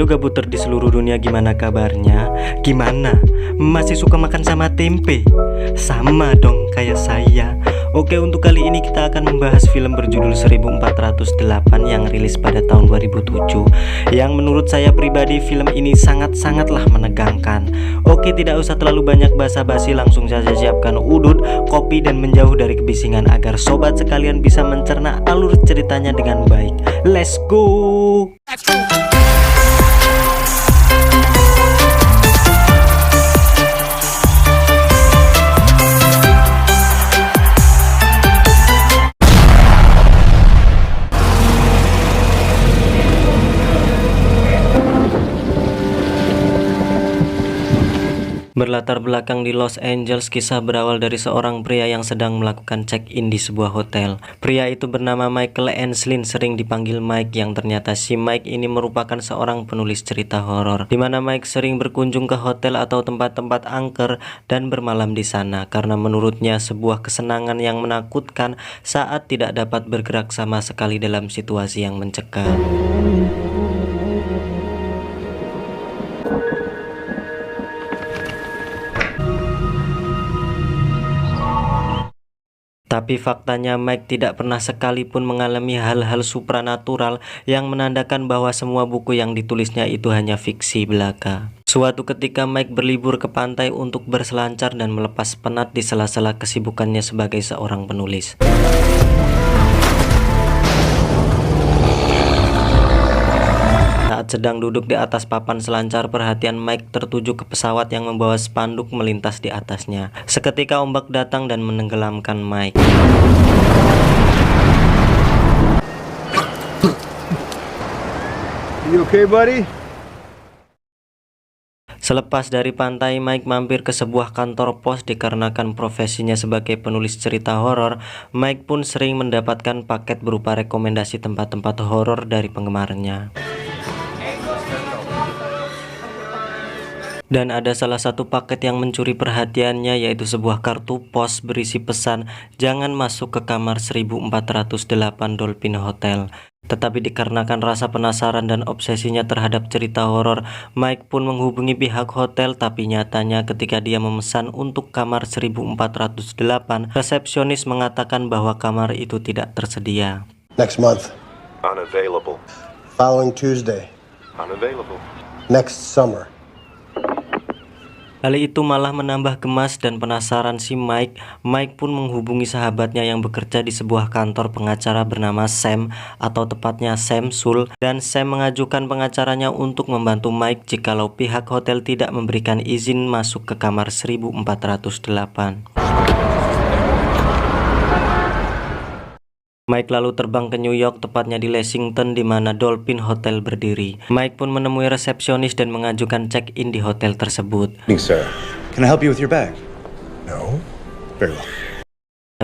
Halo gabuter di seluruh dunia, gimana kabarnya? Gimana? Masih suka makan sama tempe? Sama dong kayak saya. Oke, untuk kali ini kita akan membahas film berjudul 1408 yang rilis pada tahun 2007, yang menurut saya pribadi film ini sangat-sangatlah menegangkan. Oke, tidak usah terlalu banyak basa-basi, langsung saja siapkan udut, kopi, dan menjauh dari kebisingan agar sobat sekalian bisa mencerna alur ceritanya dengan baik. Let's go! Berlatar belakang di Los Angeles, kisah berawal dari seorang pria yang sedang melakukan check-in di sebuah hotel. Pria itu bernama Michael Enslin, sering dipanggil Mike, yang ternyata si Mike ini merupakan seorang penulis cerita horor, di mana Mike sering berkunjung ke hotel atau tempat-tempat angker dan bermalam di sana karena menurutnya sebuah kesenangan yang menakutkan saat tidak dapat bergerak sama sekali dalam situasi yang mencekam. Tapi faktanya Mike tidak pernah sekalipun mengalami hal-hal supranatural yang menandakan bahwa semua buku yang ditulisnya itu hanya fiksi belaka. Suatu ketika Mike berlibur ke pantai untuk berselancar dan melepas penat di sela-sela kesibukannya sebagai seorang penulis. Saat sedang duduk di atas papan selancar, perhatian Mike tertuju ke pesawat yang membawa spanduk melintas di atasnya. Seketika ombak datang dan menenggelamkan Mike. You okay, buddy? Selepas dari pantai, Mike mampir ke sebuah kantor pos. Dikarenakan profesinya sebagai penulis cerita horor, Mike pun sering mendapatkan paket berupa rekomendasi tempat-tempat horor dari penggemarnya. Dan ada salah satu paket yang mencuri perhatiannya, yaitu sebuah kartu pos berisi pesan, "Jangan masuk ke kamar 1408 Dolphin Hotel." Tetapi dikarenakan rasa penasaran dan obsesinya terhadap cerita horor, Mike pun menghubungi pihak hotel. Tapi nyatanya ketika dia memesan untuk kamar 1408, resepsionis mengatakan bahwa kamar itu tidak tersedia. Next month. Unavailable. Following Tuesday. Unavailable. Next summer. Hal itu malah menambah gemas dan penasaran si Mike. Mike pun menghubungi sahabatnya yang bekerja di sebuah kantor pengacara bernama Sam, atau tepatnya Samsul, dan Sam mengajukan pengacaranya untuk membantu Mike jikalau pihak hotel tidak memberikan izin masuk ke kamar 1408. Mike lalu terbang ke New York, tepatnya di Lexington, di mana Dolphin Hotel berdiri. Mike pun menemui resepsionis dan mengajukan check-in di hotel tersebut. Sir, can I help you with your bag? No. Very well.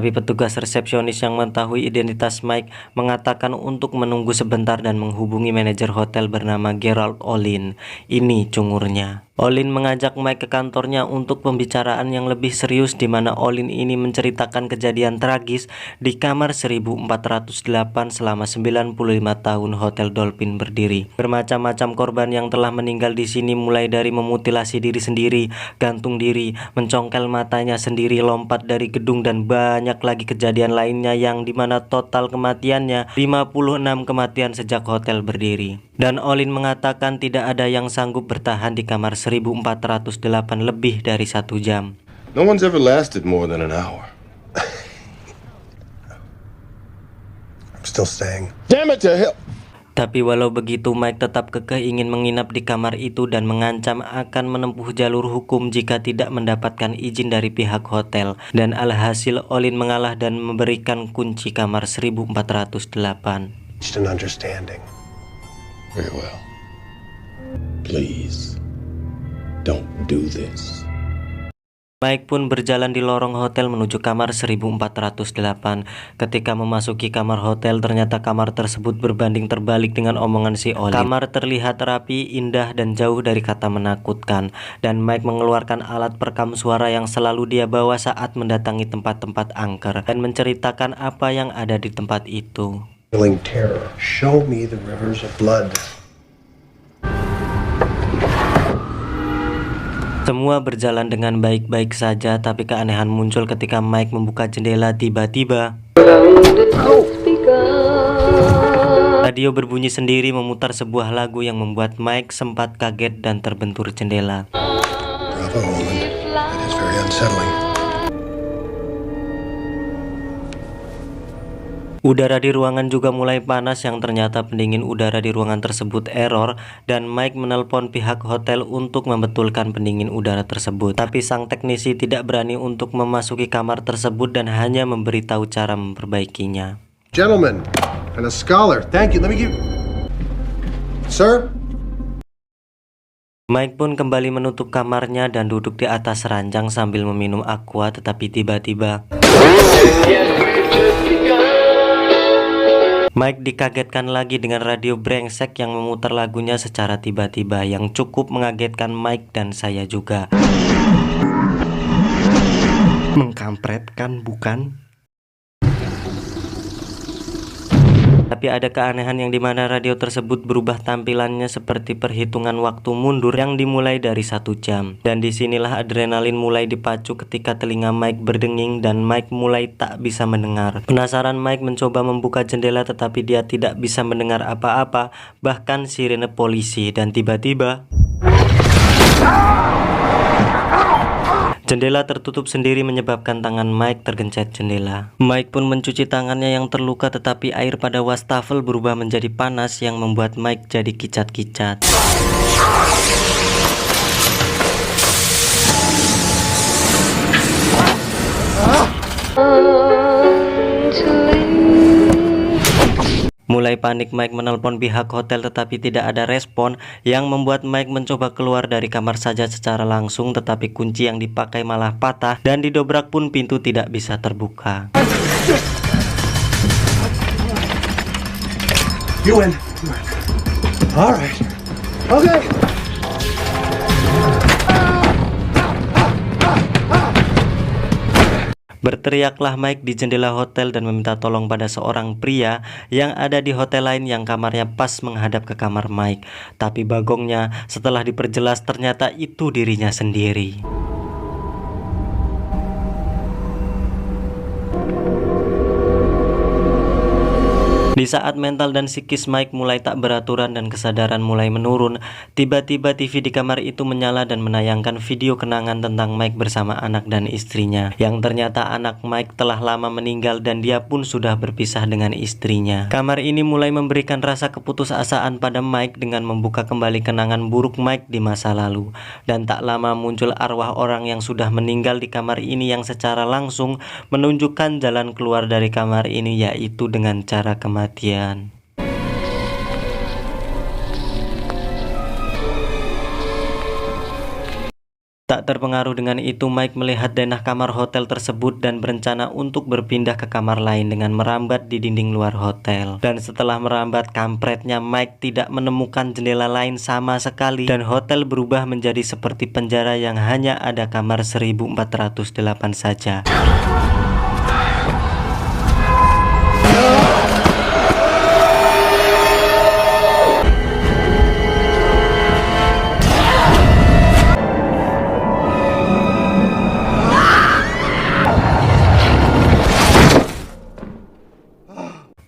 Tapi petugas resepsionis yang mengetahui identitas Mike mengatakan untuk menunggu sebentar dan menghubungi manajer hotel bernama Gerald Olin. Ini cungurnya. Olin mengajak Mike ke kantornya untuk pembicaraan yang lebih serius, di mana Olin ini menceritakan kejadian tragis di kamar 1408 selama 95 tahun Hotel Dolphin berdiri. Bermacam-macam korban yang telah meninggal di sini, mulai dari memutilasi diri sendiri, gantung diri, mencongkel matanya sendiri, lompat dari gedung, dan banyak lagi kejadian lainnya yang dimana total kematiannya 56 kematian sejak hotel berdiri. Dan Olin mengatakan tidak ada yang sanggup bertahan di kamar 1408 lebih dari 1 jam. No one's ever lasted more than an hour. I'm still staying. Damn it to hell! Tapi walau begitu, Mike tetap kekeh ingin menginap di kamar itu dan mengancam akan menempuh jalur hukum jika tidak mendapatkan izin dari pihak hotel. Dan alhasil Olin mengalah dan memberikan kunci kamar 1408. Just an understanding. Very well. Please, don't do this. Mike pun berjalan di lorong hotel menuju kamar 1408. Ketika memasuki kamar hotel, ternyata kamar tersebut berbanding terbalik dengan omongan si Olin. Kamar terlihat rapi, indah, dan jauh dari kata menakutkan. Dan Mike mengeluarkan alat perekam suara yang selalu dia bawa saat mendatangi tempat-tempat angker dan menceritakan apa yang ada di tempat itu. Feeling terror. Show me the rivers of blood. Semua berjalan dengan baik-baik saja, tapi keanehan muncul ketika Mike membuka jendela tiba-tiba. Radio berbunyi sendiri memutar sebuah lagu yang membuat Mike sempat kaget dan terbentur jendela. Bravo, Olin. That is very unsettling. Udara di ruangan juga mulai panas yang ternyata pendingin udara di ruangan tersebut error dan Mike menelpon pihak hotel untuk membetulkan pendingin udara tersebut. Tapi sang teknisi tidak berani untuk memasuki kamar tersebut dan hanya memberitahu cara memperbaikinya. Gentlemen, and a scholar. Thank you. Let me give... Sir? Mike pun kembali menutup kamarnya dan duduk di atas ranjang sambil meminum aqua, tetapi tiba-tiba Mike dikagetkan lagi dengan radio brengsek yang memutar lagunya secara tiba-tiba yang cukup mengagetkan Mike dan saya juga. Mengkampretkan, bukan? Tapi ada keanehan yang dimana radio tersebut berubah tampilannya seperti perhitungan waktu mundur yang dimulai dari 1 jam. Dan disinilah adrenalin mulai dipacu ketika telinga Mike berdenging dan Mike mulai tak bisa mendengar. Penasaran, Mike mencoba membuka jendela tetapi dia tidak bisa mendengar apa-apa, bahkan sirene polisi. Dan tiba-tiba jendela tertutup sendiri menyebabkan tangan Mike tergencet jendela. Mike pun mencuci tangannya yang terluka tetapi air pada wastafel berubah menjadi panas yang membuat Mike jadi kicat-kicat. Mulai panik, Mike menelpon pihak hotel tetapi tidak ada respon yang membuat Mike mencoba keluar dari kamar saja secara langsung tetapi kunci yang dipakai malah patah dan didobrak pun pintu tidak bisa terbuka. You win. All right. Okay. Berteriaklah Mike di jendela hotel dan meminta tolong pada seorang pria yang ada di hotel lain yang kamarnya pas menghadap ke kamar Mike. Tapi bagongnya setelah diperjelas ternyata itu dirinya sendiri. Di saat mental dan psikis Mike mulai tak beraturan dan kesadaran mulai menurun, tiba-tiba TV di kamar itu menyala dan menayangkan video kenangan tentang Mike bersama anak dan istrinya. Yang ternyata anak Mike telah lama meninggal dan dia pun sudah berpisah dengan istrinya. Kamar ini mulai memberikan rasa keputusasaan pada Mike dengan membuka kembali kenangan buruk Mike di masa lalu. Dan tak lama muncul arwah orang yang sudah meninggal di kamar ini yang secara langsung menunjukkan jalan keluar dari kamar ini, yaitu dengan cara kematian. Tak terpengaruh dengan itu, Mike melihat denah kamar hotel tersebut dan berencana untuk berpindah ke kamar lain dengan merambat di dinding luar hotel. Dan setelah merambat, kampretnya Mike tidak menemukan jendela lain sama sekali dan hotel berubah menjadi seperti penjara yang hanya ada kamar 1408 saja.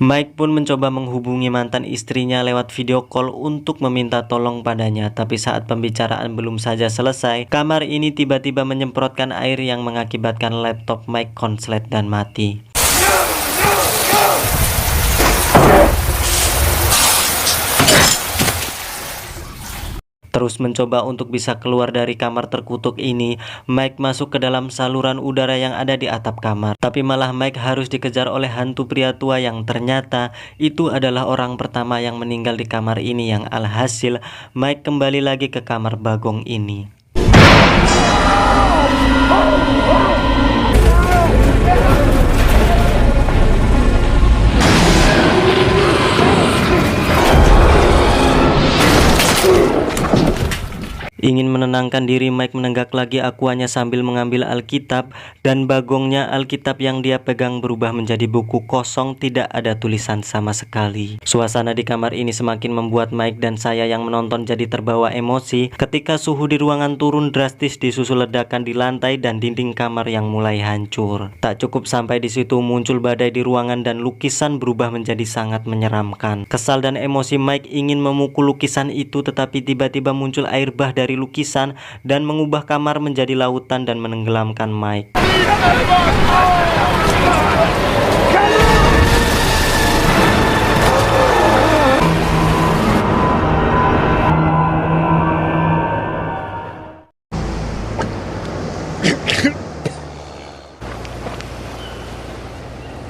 Mike pun mencoba menghubungi mantan istrinya lewat video call untuk meminta tolong padanya. Tapi saat pembicaraan belum saja selesai, kamar ini tiba-tiba menyemprotkan air yang mengakibatkan laptop Mike konslet dan mati. Terus mencoba untuk bisa keluar dari kamar terkutuk ini, Mike masuk ke dalam saluran udara yang ada di atap kamar. Tapi malah Mike harus dikejar oleh hantu pria tua yang ternyata itu adalah orang pertama yang meninggal di kamar ini, yang alhasil Mike kembali lagi ke kamar bagong ini. Ingin menenangkan diri, Mike menenggak lagi aquanya sambil mengambil Alkitab, dan bagongnya Alkitab yang dia pegang berubah menjadi buku kosong, tidak ada tulisan sama sekali. Suasana di kamar ini semakin membuat Mike dan saya yang menonton jadi terbawa emosi ketika suhu di ruangan turun drastis disusul ledakan di lantai dan dinding kamar yang mulai hancur. Tak cukup sampai di situ, muncul badai di ruangan dan lukisan berubah menjadi sangat menyeramkan. Kesal dan emosi, Mike ingin memukul lukisan itu, tetapi tiba-tiba muncul air bah dari lukisan dan mengubah kamar menjadi lautan dan menenggelamkan Mike.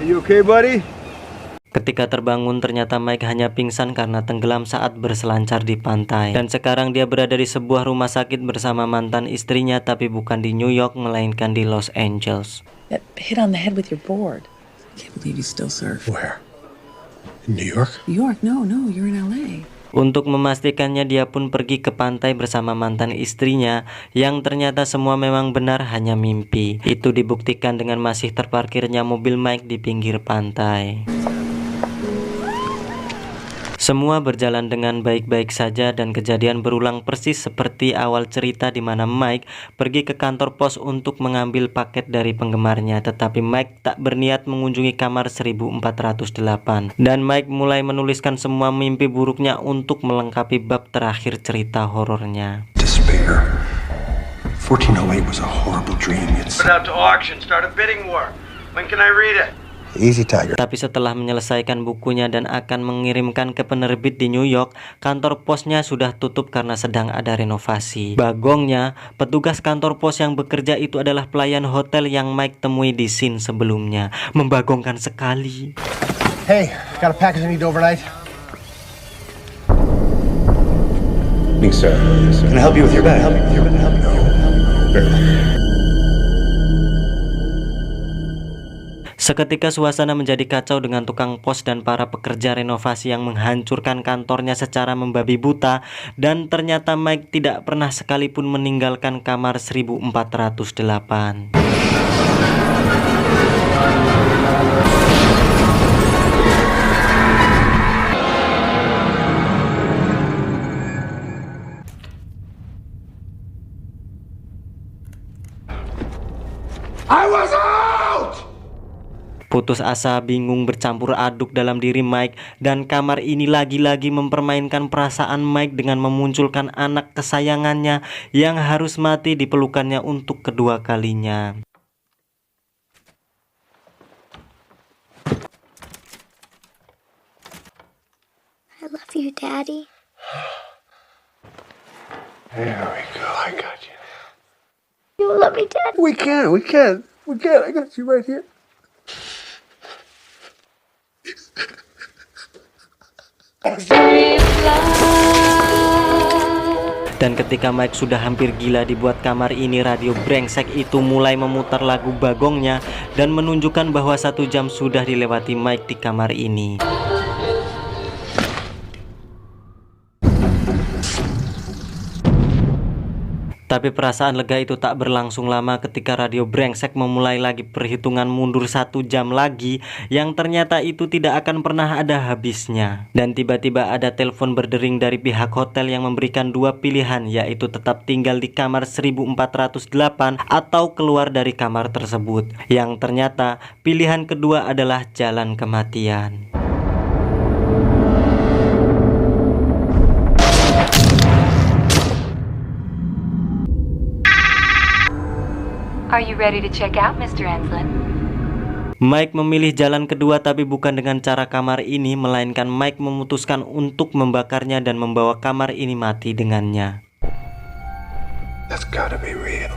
Are you okay, buddy? Ketika terbangun, ternyata Mike hanya pingsan karena tenggelam saat berselancar di pantai. Dan sekarang dia berada di sebuah rumah sakit bersama mantan istrinya, tapi bukan di New York, melainkan di Los Angeles. That hit on the head with your board. I can't believe you still surf. Where? In New York? New York? No, you're in LA. Untuk memastikannya, dia pun pergi ke pantai bersama mantan istrinya, yang ternyata semua memang benar, hanya mimpi. Itu dibuktikan dengan masih terparkirnya mobil Mike di pinggir pantai. Semua berjalan dengan baik-baik saja dan kejadian berulang persis seperti awal cerita, di mana Mike pergi ke kantor pos untuk mengambil paket dari penggemarnya, tetapi Mike tak berniat mengunjungi kamar 1408 dan Mike mulai menuliskan semua mimpi buruknya untuk melengkapi bab terakhir cerita horornya. Despair. 1408 was a horrible dream. Put it out to auction. Start a bidding war. When can I read it? Easy, Tiger. Tapi setelah menyelesaikan bukunya dan akan mengirimkan ke penerbit di New York, kantor posnya sudah tutup karena sedang ada renovasi. Bagongnya, petugas kantor pos yang bekerja itu adalah pelayan hotel yang Mike temui di scene sebelumnya. Membagongkan sekali. Hey, got a package I need overnight? Yes, sir. Can I help you with your bag? Very well. Seketika suasana menjadi kacau dengan tukang pos dan para pekerja renovasi yang menghancurkan kantornya secara membabi buta, dan ternyata Mike tidak pernah sekalipun meninggalkan kamar 1408. I was out! Putus asa, bingung, bercampur aduk dalam diri Mike, dan kamar ini lagi-lagi mempermainkan perasaan Mike dengan memunculkan anak kesayangannya yang harus mati di pelukannya untuk kedua kalinya. I love you, Daddy. There we go. I got you. You love me, Dad. We can. I got you right here. Dan ketika Mike sudah hampir gila dibuat kamar ini, radio brengsek itu mulai memutar lagu bagongnya dan menunjukkan bahwa 1 jam sudah dilewati Mike di kamar ini. Tapi perasaan lega itu tak berlangsung lama ketika radio brengsek memulai lagi perhitungan mundur 1 jam lagi, yang ternyata itu tidak akan pernah ada habisnya. Dan tiba-tiba ada telepon berdering dari pihak hotel yang memberikan 2 pilihan, yaitu tetap tinggal di kamar 1408 atau keluar dari kamar tersebut. Yang ternyata pilihan kedua adalah jalan kematian. Are you ready to check out, Mr. Enslin? Mike memilih jalan kedua, tapi bukan dengan cara kamar ini, melainkan Mike memutuskan untuk membakarnya dan membawa kamar ini mati dengannya. That's gotta be real.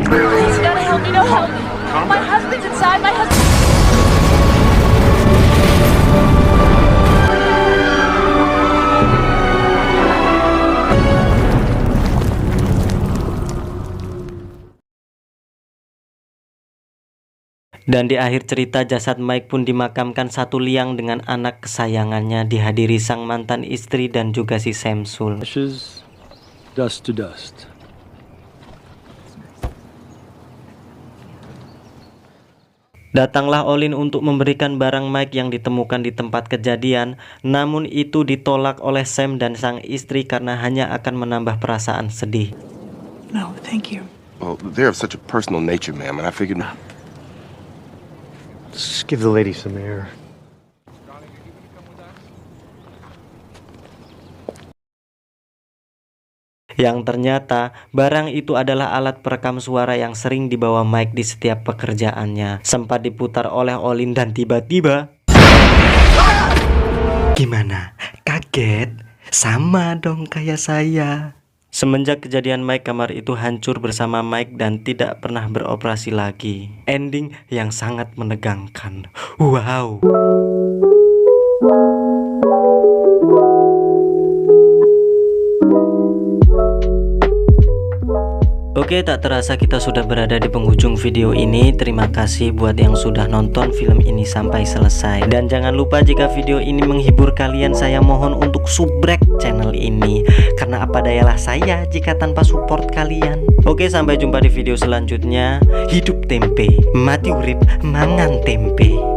Please, gotta help me, no help me. My husband's inside, my husband. Dan di akhir cerita jasad Mike pun dimakamkan satu liang dengan anak kesayangannya, dihadiri sang mantan istri dan juga si Samsul. Ashes, dust to dust. Datanglah Olin untuk memberikan barang Mike yang ditemukan di tempat kejadian, namun itu ditolak oleh Sam dan sang istri karena hanya akan menambah perasaan sedih. No, thank you. Well, they're of such a personal nature, ma'am, and I figured... Just give the lady some air. Yang ternyata barang itu adalah alat perekam suara yang sering dibawa Mike di setiap pekerjaannya. Sempat diputar oleh Olin dan tiba-tiba... Gimana? Kaget? Sama dong kayak saya. Semenjak kejadian Mike, kamar itu hancur bersama Mike dan tidak pernah beroperasi lagi. Ending yang sangat menegangkan. Wow. Oke, tak terasa kita sudah berada di penghujung video ini. Terima kasih buat yang sudah nonton film ini sampai selesai. Dan jangan lupa jika video ini menghibur kalian, saya mohon untuk subrek channel ini. Karena apa dayalah saya jika tanpa support kalian. Oke, sampai jumpa di video selanjutnya. Hidup tempe, mati urip mangan tempe.